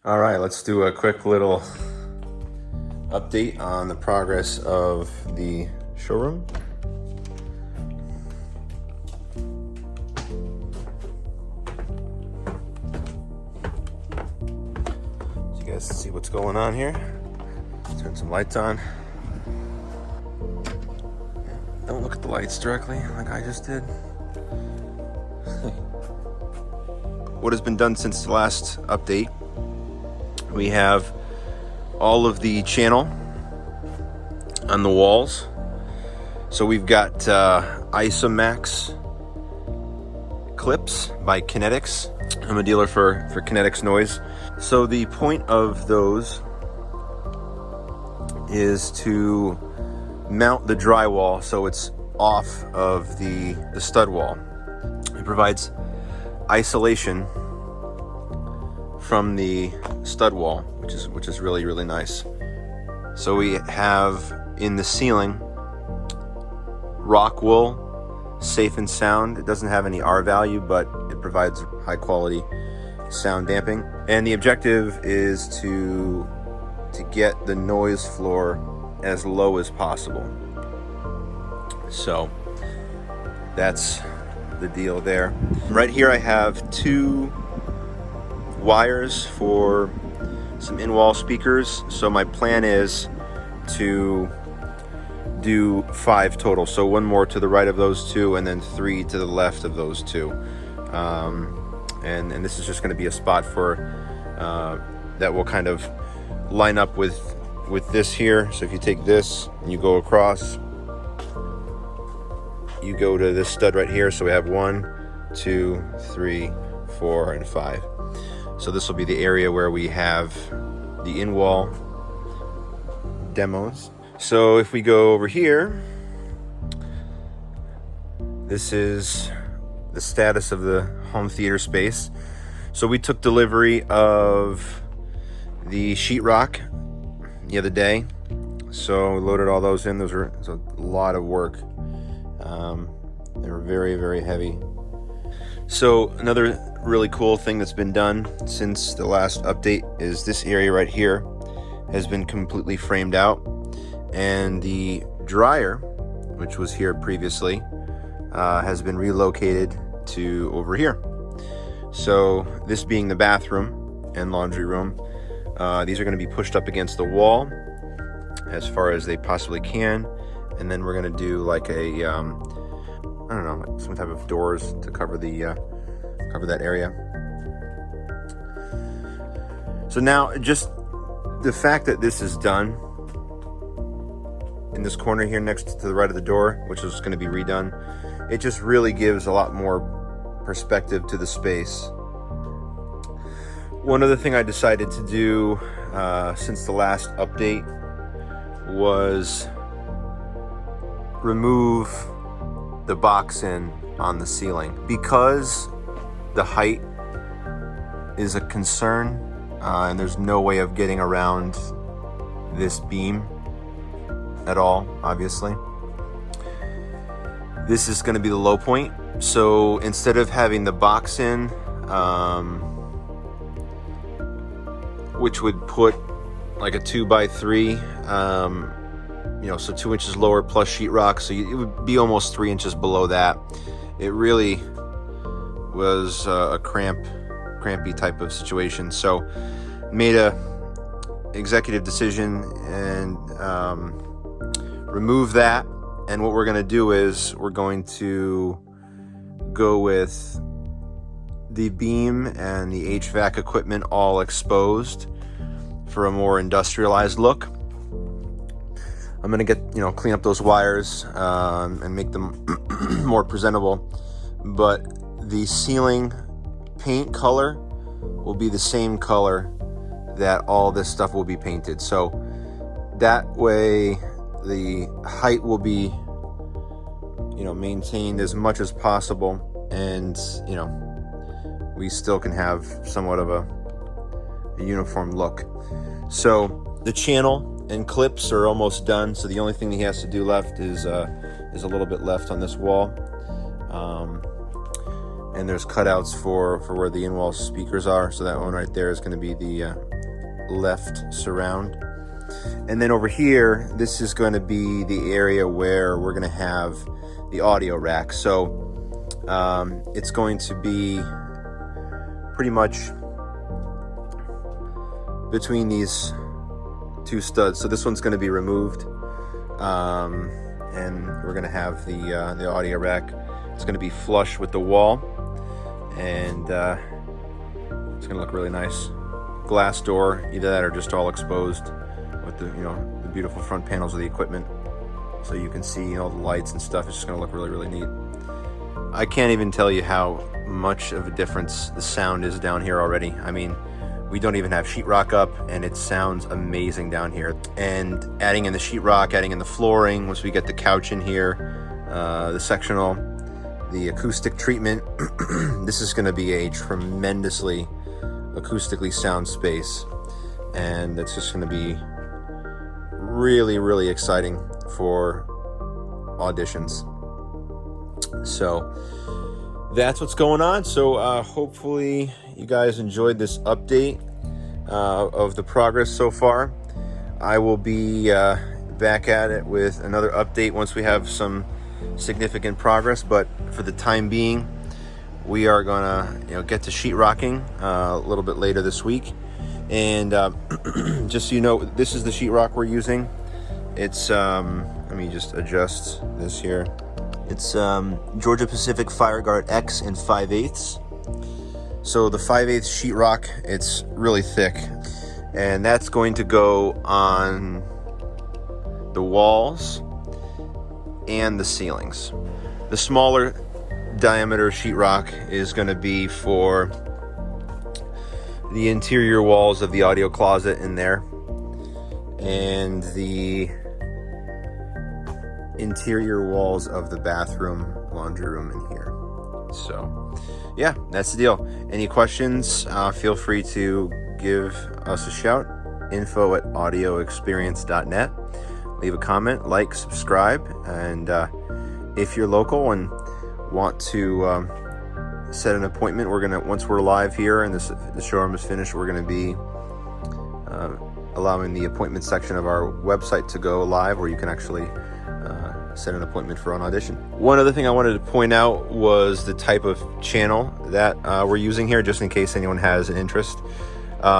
All right, let's do a quick little update on the progress of the showroom. So you guys can see what's going on here. Turn some lights on. Don't look at the lights directly like I just did. What has been done since the last update? We have all of the channel on the walls. So we've got Isomax clips by Kinetics. I'm a dealer for Kinetics noise. So the point of those is to mount the drywall so it's off of the stud wall. It provides isolation from the stud wall, which is really nice. So we have in the ceiling rock wool, safe and sound. It doesn't have any R value, but it provides high quality sound damping. And the objective is to get the noise floor as low as possible. So that's the deal there. Right here I have two wires for some in-wall speakers. So my plan is to do 5 total. So 1 more to the right of those 2 and then 3 to the left of those 2. And this is just going to be a spot for that will kind of line up with this here. So if you take this and you go across, you go to this stud right here. So we have 1, 2, 3, 4, and 5. So this will be the area where we have the in-wall demos. So if we go over here, this is the status of the home theater space. So we took delivery of the Sheetrock the other day. So we loaded all those in. It was a lot of work. They were very heavy. So another really cool thing that's been done since the last update is this area right here has been completely framed out, and the dryer, which was here previously, has been relocated to over here. So this being the bathroom and laundry room, these are going to be pushed up against the wall as far as they possibly can, and then we're going to do like a I don't know, like some type of doors to cover that area. So now just the fact that this is done in this corner here next to the right of the door, which is going to be redone, it just really gives a lot more perspective to the space. One other thing I decided to do since the last update was remove the box in on the ceiling. Because the height is a concern, and there's no way of getting around this beam at all, obviously. This is going to be the low point. So instead of having the box in, which would put like a 2x3, so 2 inches lower plus sheetrock, so it would be almost 3 inches below that. It really was a crampy type of situation. So made a executive decision and remove that. And what we're going to do is we're going to go with the beam and the HVAC equipment all exposed for a more industrialized look. I'm going to clean up those wires and make them more presentable. But the ceiling paint color will be the same color that all this stuff will be painted. So that way the height will be, maintained as much as possible, and, we still can have somewhat of a uniform look. So the channel and clips are almost done. So the only thing he has to do left is a little bit left on this wall. And there's cutouts for where the in-wall speakers are. So that one right there is going to be the left surround. And then over here, this is going to be the area where we're going to have the audio rack. So it's going to be pretty much between these two studs. So this one's going to be removed, and we're going to have the audio rack. It's going to be flush with the wall, and it's going to look really nice. Glass door, either that or just all exposed with the the beautiful front panels of the equipment, so you can see all the lights and stuff. It's just going to look really, really neat. I can't even tell you how much of a difference the sound is down here already. I mean, we don't even have sheetrock up, and it sounds amazing down here. And adding in the sheetrock, adding in the flooring, once we get the couch in here, the sectional, the acoustic treatment, this is going to be a tremendously acoustically sound space, and it's just going to be really, really exciting for auditions. So that's what's going on. So hopefully you guys enjoyed this update of the progress so far. I will be back at it with another update once we have some significant progress, but for the time being, we are gonna get to sheetrocking a little bit later this week. And just so you know, this is the sheetrock we're using. It's let me just adjust this here. It's Georgia Pacific FireGuard X in 5/8. So the 5/8 sheetrock, it's really thick, and that's going to go on the walls and the ceilings. The smaller diameter sheetrock is going to be for the interior walls of the audio closet in there, and the interior walls of the bathroom, laundry room in here. So yeah, that's the deal. Any questions, feel free to give us a shout. info@audioexperience.net. Leave a comment, like, subscribe, and if you're local and want to set an appointment, once we're live here and the showroom is finished, we're gonna be allowing the appointment section of our website to go live, where you can actually set an appointment for an audition. One other thing I wanted to point out was the type of channel that we're using here, just in case anyone has an interest.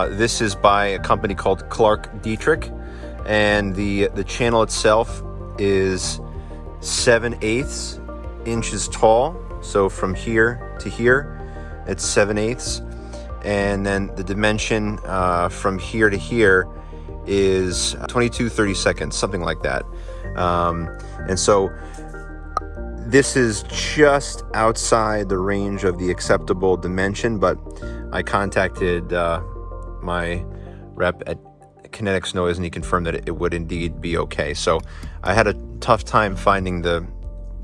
This is by a company called Clark Dietrich, and the channel itself is 7/8 inches tall. So from here to here, it's 7/8, and then the dimension from here to here is 22/32, something like that. And so this is just outside the range of the acceptable dimension, but I contacted my rep at Kinetics Noise, and he confirmed that it would indeed be okay. So I had a tough time finding the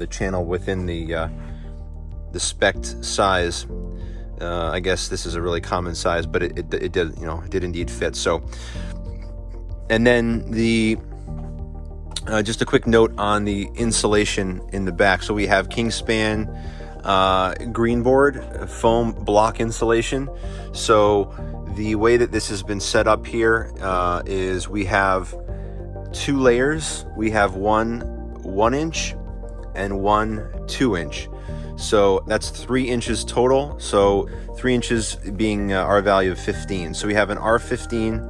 channel within the spec'd size. I guess this is a really common size, but it did indeed fit. So, and then just a quick note on the insulation in the back. So we have Kingspan greenboard foam block insulation. So the way that this has been set up here is we have two layers. We have one 1-inch and one 2-inch. So that's 3 inches total. So 3 inches being our value of 15. So we have an R15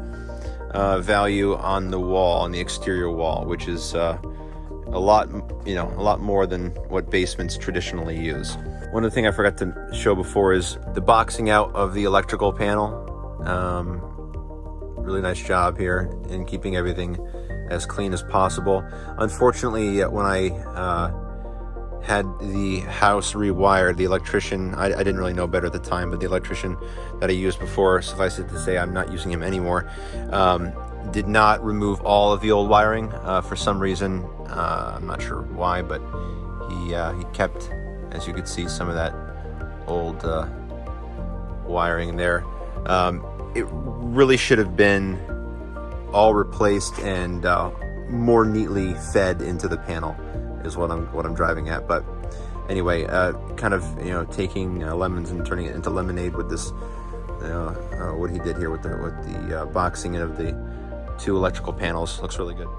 value on the wall, on the exterior wall, which is a lot more than what basements traditionally use. One other thing I forgot to show before is the boxing out of the electrical panel. Really nice job here in keeping everything as clean as possible. Unfortunately, when I had the house rewired, the electrician, I didn't really know better at the time, but the electrician that I used before, suffice it to say I'm not using him anymore, did not remove all of the old wiring for some reason. I'm not sure why, but he kept, as you could see, some of that old wiring there. It really should have been all replaced and more neatly fed into the panel, is what I'm driving at. But anyway, kind of taking lemons and turning it into lemonade with this what he did here with the boxing of the two electrical panels. Looks really good.